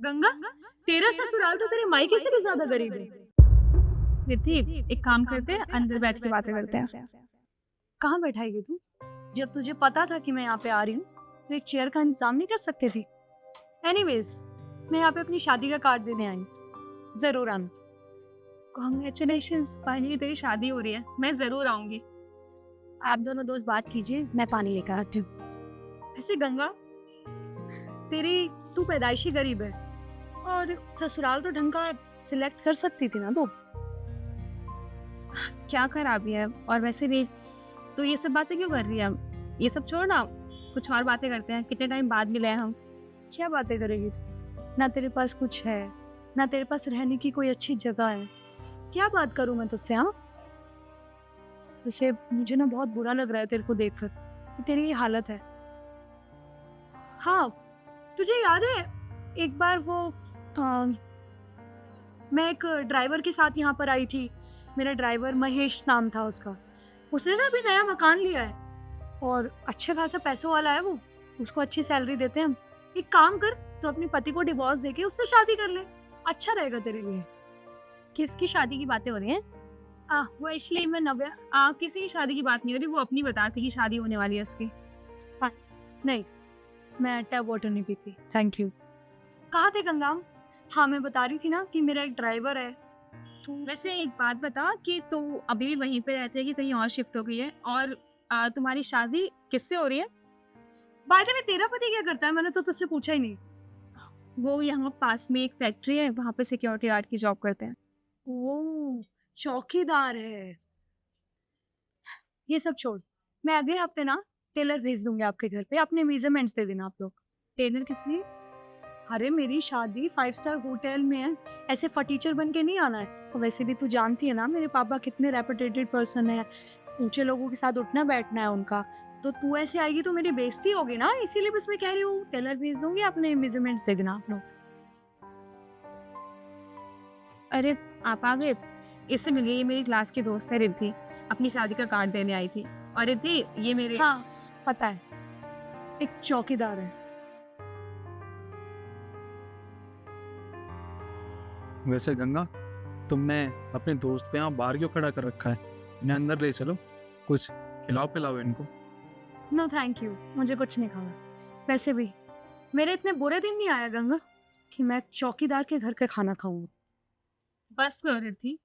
गंगा, तेरा ससुराल तो तेरे मायके से भी ज्यादा गरीब है। रिद्धि, एक काम करते हैं, अंदर बैठ के बातें करते हैं। कहाँ बैठाएगी तू? जब तुझे पता था कि मैं यहाँ पे आ रही हूँ, तो एक चेयर का इंतजाम नहीं कर सकती थी? एनीवेज, मैं यहाँ पे अपनी शादी का कार्ड देने आई हूँ। जरूर आना। कॉन्ग्रेचुलेशंस, फाइनली तेरी शादी हो रही है। मैं जरूर आऊंगी। आप दोनों दोस्त बात कीजिए, मैं पानी लेकर आती हूँ। ऐसे गंगा, तू पैदाइशी गरीब है और ससुराल तो ढंग का सिलेक्ट कर सकती थी ना तू। क्या खराबी है? और वैसे भी तो ये सब बातें क्यों कर रही है? ये सब छोड़ ना, कुछ और बातें करते हैं। कितने टाइम बाद मिले हैं हम। क्या बातें करेगी तू? ना तेरे पास कुछ है, ना तेरे पास रहने की कोई अच्छी जगह है। क्या बात करूं मैं तुझसे? हाँ, वैसे मुझे ना बहुत बुरा लग रहा है तेरे को देखकर कि तेरी ये हालत है। हाँ, तुझे याद है एक बार मैं एक ड्राइवर के साथ यहाँ पर आई थी। मेरा ड्राइवर महेश नाम था उसका। उसने ना अभी नया मकान लिया है और अच्छे खासा पैसों वाला है वो। उसको अच्छी सैलरी देते हैं हम। एक काम कर, तो अपने पति को डिवोर्स देके उससे शादी कर ले। अच्छा रहेगा तेरे लिए। किसकी शादी की बातें हो रही हैं? वो इसलिए मैं नव्या किसी की शादी की बात नहीं हो रही। वो अपनी बता रही थी कि शादी होने वाली है उसकी। नहीं, मैं टैप वाटर नहीं पीती, थैंक यू। कहाँ थे गंगाम? हाँ, मैं बता रही थी ना कि मेरा एक ड्राइवर है। तो वैसे एक बात बता कि तू अभी भी वहीं पे रहती है कि कहीं और शिफ्ट हो गई है? और तुम्हारी शादी किससे हो रही है? बाय द वे, तेरा पति क्या करता है? मैंने तो तुझसे पूछा ही नहीं। वो यहाँ पास में एक फैक्ट्री है, वहाँ पे सिक्योरिटी गार्ड की जॉब करते हैं। ओह, चौकीदार है। ये सब छोड़, मैं अगले हफ्ते ना टेलर भेज दूंगी आपके घर पे। अपने मेजरमेंट्स दे देना आप लोग। टेलर किस लिए? अरे मेरी शादी 5 स्टार होटल में है, ऐसे फटीचर बन के नहीं आना है। और वैसे भी तू जानती है ना मेरे पापा कितने रेपुटेटेड पर्सन है। ऊंचे लोगों के साथ उठना बैठना है उनका। तो तू ऐसे आएगी तो मेरी बेइज्जती होगी ना, इसीलिए बस मैं कह रही हूँ टेलर भेज दूंगी, अपने मेजरमेंट्स दे देना आप लोग। अरे आप आ गए? इससे मिल गई। ये मेरी क्लास की दोस्त है रिद्धि, अपनी शादी का कार्ड देने आई थी। और रिद्धि, ये मेरे हाँ, पता है, एक चौकीदार है। वैसे गंगा, तुमने अपने दोस्त पे यहाँ बाहर क्यों खड़ा कर रखा है? इन्हें अंदर ले चलो, कुछ खिलाओ पिलाओ इनको। नो थैंक यू, मुझे कुछ नहीं खाना। वैसे भी मेरे इतने बुरे दिन नहीं आया गंगा कि मैं चौकीदार के घर का खाना खाऊं। बस करो रिद्धि,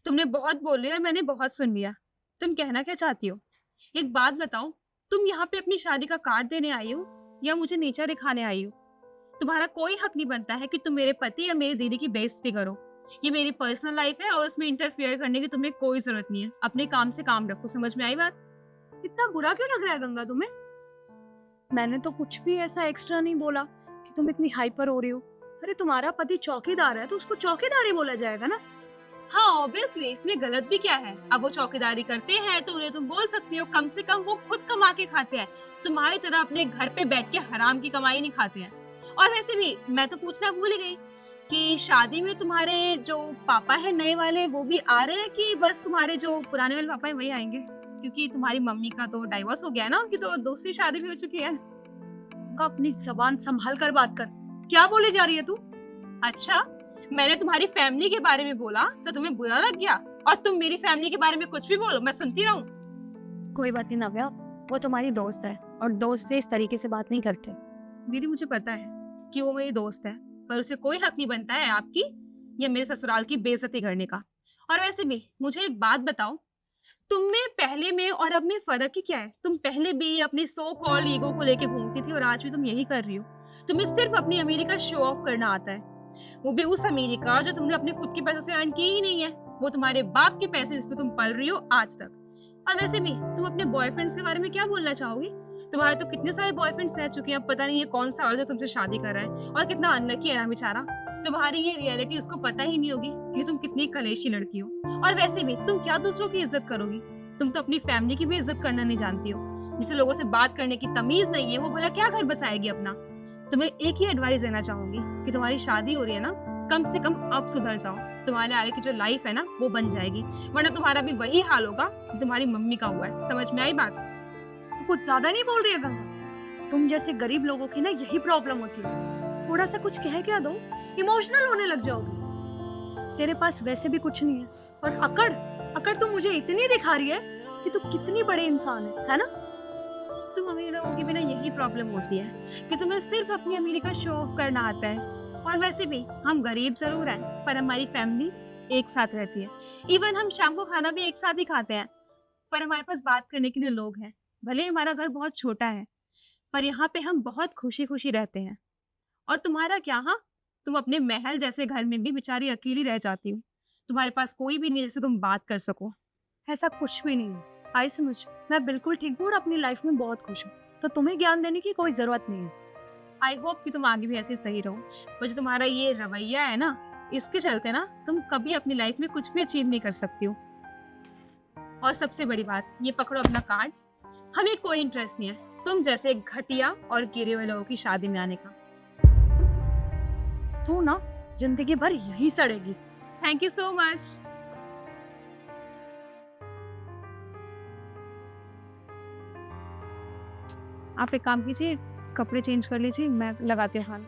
तुमने बहुत बोल लिया और मैंने बहुत सुन लिया। तुम कहना क्या चाहती हो? एक बात बताओ, तुम यहाँ पे अपनी शादी का कार्ड देने आई हो या मुझे नीचा दिखाने आई हो? तुम्हारा कोई हक नहीं बनता है कि तुम मेरे पति या मेरी दीदी की बेइज्जती करो। ये मेरी पर्सनल लाइफ है और उसमें इंटरफेयर करने की तुम्हें कोई जरूरत नहीं है। अपने काम से काम रखो, समझ में आई बात? इतना बुरा क्यों लग रहा है गंगा तुम्हें? मैंने तो कुछ भी ऐसा एक्स्ट्रा नहीं बोला कि तुम इतनी हाइपर हो रही हो। अरे तुम्हारा पति चौकीदार है तो उसको चौकीदार ही बोला जाएगा ना। हाँ ऑब्वियसली, इसमें गलत भी क्या है? अब वो चौकीदारी करते हैं तो उन्हें तुम बोल सकती हो। कम से कम वो खुद कमा के खाते हैं, तुम्हारी तरह अपने घर पे बैठ के हराम की कमाई नहीं खाते हैं। और वैसे भी मैं तो पूछना भूल ही गई कि शादी में तुम्हारे जो पापा है नए वाले, वो भी आ रहे हैं कि बस तुम्हारे जो पुराने वाले पापा है वही आएंगे? क्योंकि तुम्हारी मम्मी का तो डाइवोर्स हो गया है ना, उनकी तो दूसरी शादी भी हो चुकी है। अपनी जबान संभाल कर बात कर। क्या बोले जा रही है तू? अच्छा, मैंने तुम्हारी फैमिली के बारे में बोला तो तुम्हें बुरा लग गया? और तुम मेरी फैमिली के बारे में कुछ भी बोलो, मैं सुनती रहूं? कोई बात नहीं नव्या, वो तुम्हारी दोस्त है और दोस्त से इस तरीके से बात नहीं करते। दीदी मुझे पता है कि वो मेरी दोस्त है, पर उसे कोई हक नहीं बनता है आपकी या मेरे ससुराल की बेइज्जती करने का। और वैसे भी मुझे एक बात बताओ, तुम में पहले में और अब में फर्क ही क्या है? तुम पहले भी अपनी सो कॉल्ड ईगो को लेके घूमती थी और आज भी तुम यही कर रही हो। तुम्हें सिर्फ अपनी अमीरी का शो ऑफ करना आता है, वो भी उस अमीरी का जो तुमने अपने खुद के पैसों से अर्न की ही नहीं है। वो तुम्हारे बाप के पैसे जिस पे तुम पल रही हो आज तक। और वैसे भी तुम अपने बॉयफ्रेंड्स के बारे में क्या बोलना चाहोगी? तुम्हारे तो कितने सारे बॉयफ्रेंड्स रह चुके हैं, अब पता नहीं ये कौन सा औरत तुमसे शादी कर रहा है और कितना अनलकी है ना बेचारा। तुम्हारी ये रियलिटी उसको पता ही नहीं होगी कि तुम कितनी कलेशी लड़की हो। और वैसे भी तुम क्या दूसरों की इज्जत करोगी? तुम तो अपनी फैमिली की भी इज्जत करना नहीं जानती हो। जिसे लोगों से बात करने की तमीज नहीं है, वो भला क्या घर बसाएगी अपना? तुम्हें एक ही एडवाइस देना चाहूंगी कि तुम्हारी शादी हो रही है ना, कम से कम अब सुधर जाओ। तुम्हारे आगे की जो लाइफ है ना वो बन जाएगी, वरना तुम्हारा भी वही हाल होगा तुम्हारी मम्मी का हुआ है। समझ में आई बात? तू कुछ ज्यादा नहीं बोल रही है गंगा? तुम जैसे गरीब लोगों की ना यही प्रॉब्लम होती है। थोड़ा सा कुछ कह क्या दो, इमोशनल होने लग जाओगी। तेरे पास वैसे भी कुछ नहीं है, और अकड़ अकड़ तो मुझे इतनी दिखा रही है कि तू कितनी बड़े इंसान है ना? तुम अमीर लोगों की भी ना यही प्रॉब्लम होती है कि तुम्हें सिर्फ अपनी अमीरी का शो ऑफ करना आता है। और वैसे भी हम गरीब जरूर हैं, पर हमारी फैमिली एक साथ रहती है। इवन हम शाम को खाना भी एक साथ ही खाते हैं, पर हमारे पास बात करने के लिए लोग हैं। भले हमारा घर बहुत छोटा है, पर यहाँ पे हम बहुत खुशी खुशी रहते हैं। और तुम्हारा क्या? हाँ, तुम अपने महल जैसे घर में भी बेचारी अकेली रह जाती हो। तुम्हारे पास कोई भी नहीं जिससे तुम बात कर सको। ऐसा कुछ भी नहीं है, आई समझ। मैं बिल्कुल ठीक हूँ और अपनी लाइफ में बहुत खुश हूँ, तो तुम्हें ज्ञान देने की कोई जरूरत नहीं है। आई होप कि तुम आगे भी ऐसे सही रहो। पर जो तुम्हारा ये रवैया है ना, इसके चलते ना तुम कभी अपनी लाइफ में कुछ भी अचीव नहीं कर सकती हो। और सबसे बड़ी बात, ये पकड़ो अपना कार्ड। हमें कोई इंटरेस्ट नहीं है तुम जैसे घटिया और गिरे हुए लोगों की शादी में आने का। तू ना जिंदगी भर यही सड़ेगी। Thank you so much. आप एक काम कीजिए, कपड़े चेंज कर लीजिए, मैं लगाती हूँ खाना।